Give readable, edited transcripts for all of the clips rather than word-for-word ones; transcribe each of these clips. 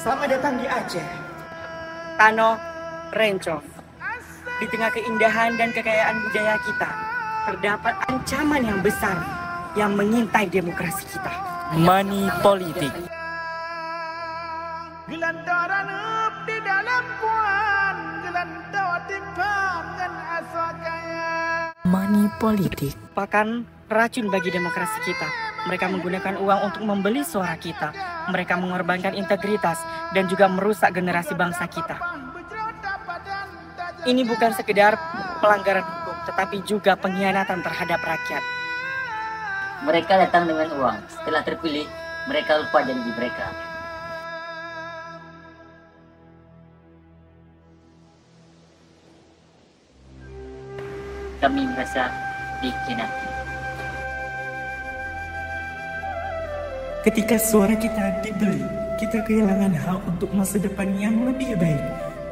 Selamat datang di Aceh. Tano Rencov. Di tengah keindahan dan kekayaan budaya kita, terdapat ancaman yang besar yang mengintai demokrasi kita. Money politik. Gelandaran di dalam puan, gelandaran timbangan asal kaya. Money politik. Bahkan racun bagi demokrasi kita. Mereka menggunakan uang untuk membeli suara kita. Mereka mengorbankan integritas dan juga merusak generasi bangsa kita. Ini bukan sekedar pelanggaran hukum, tetapi juga pengkhianatan terhadap rakyat. Mereka datang dengan uang. Setelah terpilih, mereka lupa janji mereka. Kami merasa dikhianati. Ketika suara kita dibeli, kita kehilangan hak untuk masa depan yang lebih baik.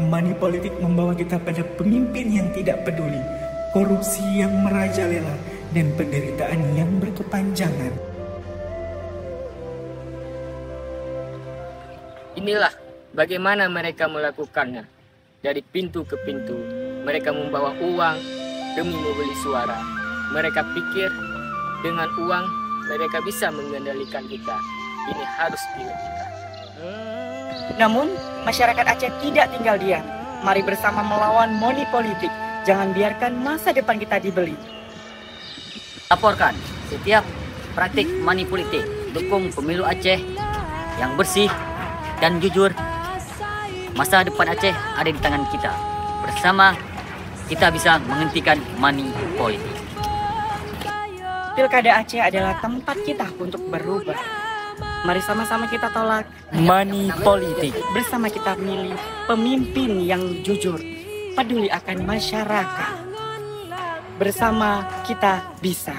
Money politik membawa kita pada pemimpin yang tidak peduli, korupsi yang merajalela, dan penderitaan yang berkepanjangan. Inilah bagaimana mereka melakukannya. Dari pintu ke pintu, mereka membawa uang demi membeli suara. Mereka pikir dengan uang mereka bisa mengendalikan kita. Ini harus dihentikan. Namun, masyarakat Aceh tidak tinggal diam. Mari bersama melawan money politik. Jangan biarkan masa depan kita dibeli. Laporkan setiap praktik money politik. Dukung pemilu Aceh yang bersih dan jujur. Masa depan Aceh ada di tangan kita. Bersama kita bisa menghentikan money politik. Pilkada Aceh adalah tempat kita untuk berubah. Mari sama-sama kita tolak Money politik. Bersama kita milih pemimpin yang jujur, peduli akan masyarakat. Bersama kita bisa.